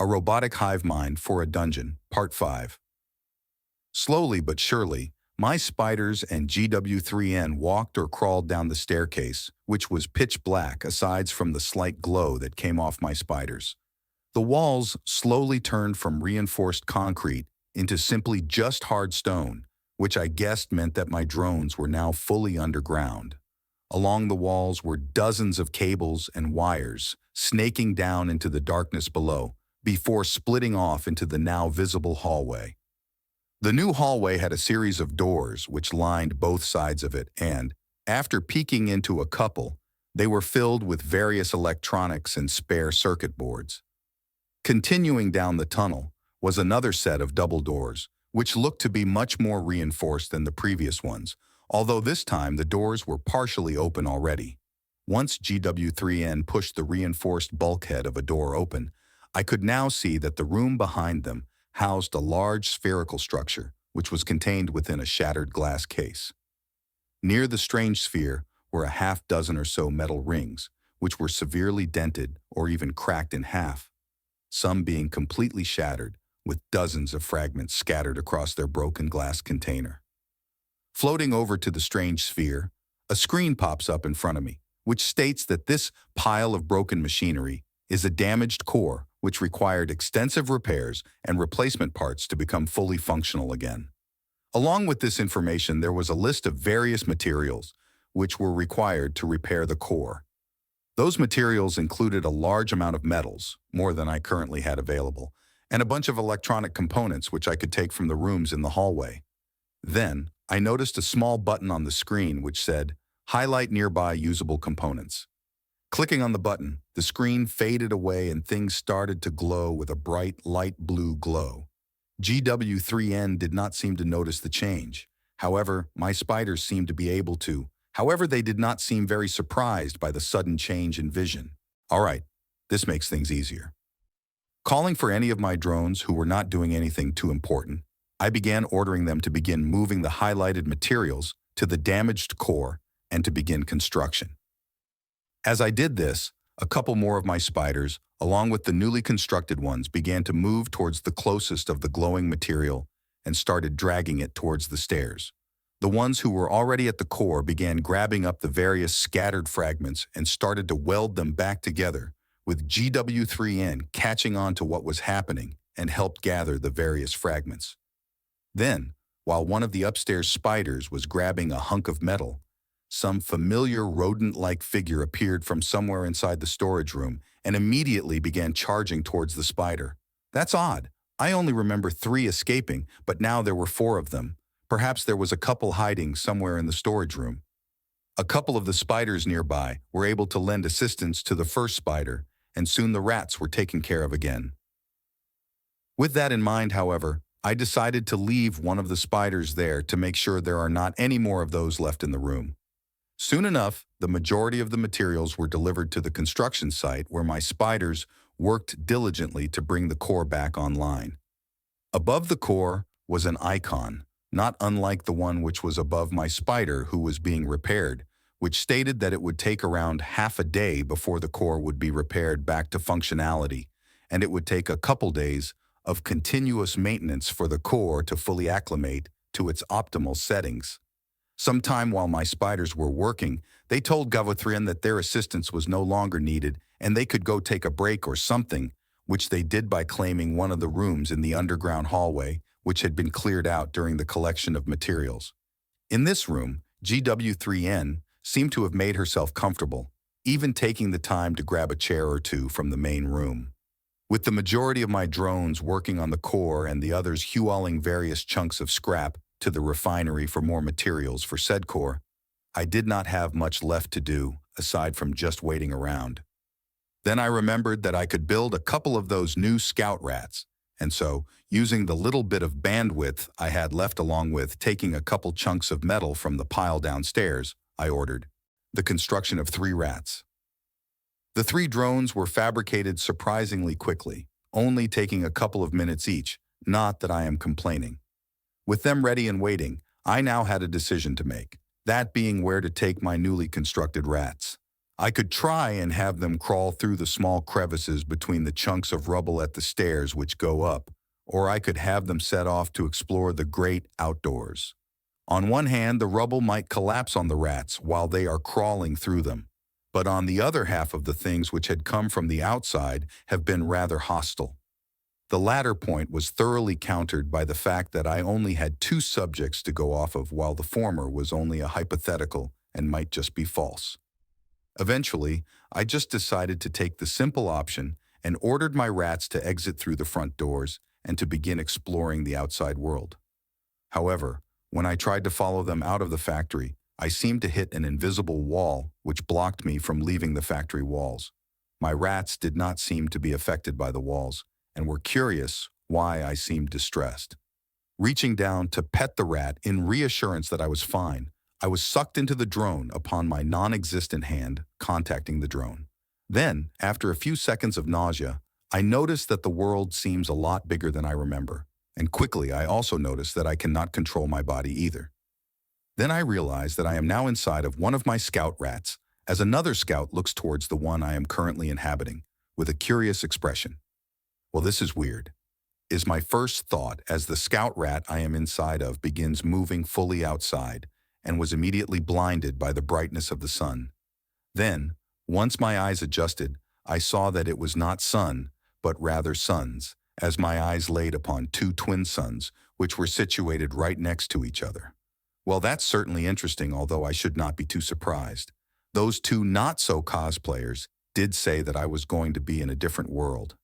A Robotic Hivemind for a Dungeon, Part 5. Slowly but surely, my spiders and GW3N walked or crawled down the staircase, which was pitch black aside from the slight glow that came off my spiders. The walls slowly turned from reinforced concrete into simply just hard stone, which I guessed meant that my drones were now fully underground. Along the walls were dozens of cables and wires, snaking down into the darkness below, before splitting off into the now visible hallway. The new hallway had a series of doors which lined both sides of it, and, after peeking into a couple, they were filled with various electronics and spare circuit boards. Continuing down the tunnel was another set of double doors, which looked to be much more reinforced than the previous ones, although this time the doors were partially open already. Once GW3N pushed the reinforced bulkhead of a door open, I could now see that the room behind them housed a large spherical structure, which was contained within a shattered glass case. Near the strange sphere were a half-dozen or so metal rings, which were severely dented or even cracked in half, some being completely shattered, with dozens of fragments scattered across their broken glass container. Floating over to the strange sphere, a screen pops up in front of me, which states that this pile of broken machinery is a damaged core which required extensive repairs and replacement parts to become fully functional again. Along with this information, there was a list of various materials which were required to repair the core. Those materials included a large amount of metals, more than I currently had available, and a bunch of electronic components which I could take from the rooms in the hallway. Then, I noticed a small button on the screen which said, "Highlight nearby usable components." Clicking on the button, the screen faded away and things started to glow with a bright light blue glow. GW3N did not seem to notice the change. However, my spiders seemed to be able to. However, they did not seem very surprised by the sudden change in vision. All right, this makes things easier. Calling for any of my drones who were not doing anything too important, I began ordering them to begin moving the highlighted materials to the damaged core and to begin construction. As I did this, a couple more of my spiders, along with the newly constructed ones, began to move towards the closest of the glowing material and started dragging it towards the stairs. The ones who were already at the core began grabbing up the various scattered fragments and started to weld them back together, with GW3N catching on to what was happening and helped gather the various fragments. Then, while one of the upstairs spiders was grabbing a hunk of metal, some familiar rodent-like figure appeared from somewhere inside the storage room and immediately began charging towards the spider. That's odd. I only remember 3 escaping, but now there were 4 of them. Perhaps there was a couple hiding somewhere in the storage room. A couple of the spiders nearby were able to lend assistance to the first spider, and soon the rats were taken care of again. With that in mind, however, I decided to leave one of the spiders there to make sure there are not any more of those left in the room. Soon enough, the majority of the materials were delivered to the construction site where my spiders worked diligently to bring the core back online. Above the core was an icon, not unlike the one which was above my spider who was being repaired, which stated that it would take around half a day before the core would be repaired back to functionality, and it would take a couple days of continuous maintenance for the core to fully acclimate to its optimal settings. Sometime while my spiders were working, they told GW3N that their assistance was no longer needed and they could go take a break or something, which they did by claiming one of the rooms in the underground hallway, which had been cleared out during the collection of materials. In this room, GW3N seemed to have made herself comfortable, even taking the time to grab a chair or two from the main room. With the majority of my drones working on the core and the others hauling various chunks of scrap to the refinery for more materials for said core, I did not have much left to do aside from just waiting around. Then I remembered that I could build a couple of those new scout rats, and so, using the little bit of bandwidth I had left along with taking a couple chunks of metal from the pile downstairs, I ordered the construction of 3 rats. The 3 drones were fabricated surprisingly quickly, only taking a couple of minutes each, not that I am complaining. With them ready and waiting, I now had a decision to make, that being where to take my newly constructed rats. I could try and have them crawl through the small crevices between the chunks of rubble at the stairs which go up, or I could have them set off to explore the great outdoors. On one hand, the rubble might collapse on the rats while they are crawling through them, but on the other half of the things which had come from the outside have been rather hostile. The latter point was thoroughly countered by the fact that I only had two subjects to go off of, while the former was only a hypothetical and might just be false. Eventually, I just decided to take the simple option and ordered my rats to exit through the front doors and to begin exploring the outside world. However, when I tried to follow them out of the factory, I seemed to hit an invisible wall which blocked me from leaving the factory walls. My rats did not seem to be affected by the walls and were curious why I seemed distressed. Reaching down to pet the rat in reassurance that I was fine, I was sucked into the drone upon my non-existent hand contacting the drone. Then, after a few seconds of nausea, I noticed that the world seems a lot bigger than I remember, and quickly I also noticed that I cannot control my body either. Then I realized that I am now inside of one of my scout rats, as another scout looks towards the one I am currently inhabiting, with a curious expression. Well, this is weird, is my first thought as the scout rat I am inside of begins moving fully outside, and was immediately blinded by the brightness of the sun. Then, once my eyes adjusted, I saw that it was not sun, but rather suns, as my eyes laid upon two twin suns, which were situated right next to each other. Well, that's certainly interesting, although I should not be too surprised. Those two not-so-cosplayers did say that I was going to be in a different world.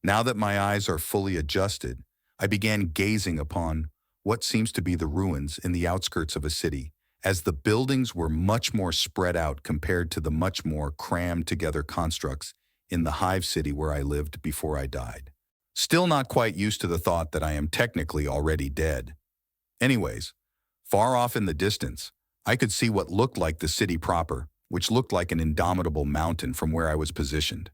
Now that my eyes are fully adjusted, I began gazing upon what seems to be the ruins in the outskirts of a city, as the buildings were much more spread out compared to the much more crammed-together constructs in the hive city where I lived before I died. Still not quite used to the thought that I am technically already dead. Anyways, far off in the distance, I could see what looked like the city proper, which looked like an indomitable mountain from where I was positioned.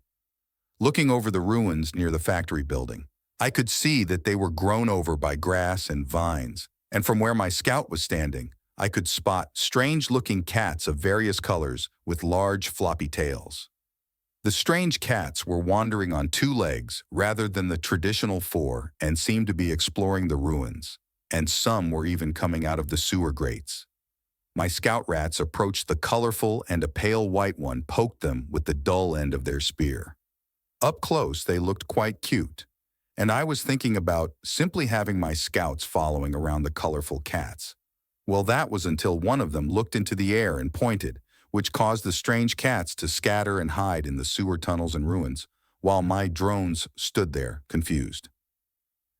Looking over the ruins near the factory building, I could see that they were grown over by grass and vines, and from where my scout was standing, I could spot strange-looking cats of various colors with large floppy tails. The strange cats were wandering on two legs rather than the traditional four and seemed to be exploring the ruins, and some were even coming out of the sewer grates. My scout rats approached the colorful, and a pale white one poked them with the dull end of their spear. Up close, they looked quite cute, and I was thinking about simply having my scouts following around the colorful cats. Well, that was until one of them looked into the air and pointed, which caused the strange cats to scatter and hide in the sewer tunnels and ruins, while my drones stood there, confused.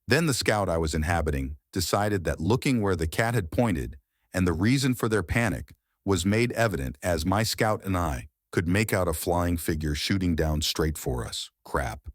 Then the scout I was inhabiting decided that looking where the cat had pointed and the reason for their panic was made evident as my scout and I could make out a flying figure shooting down straight for us. Crap.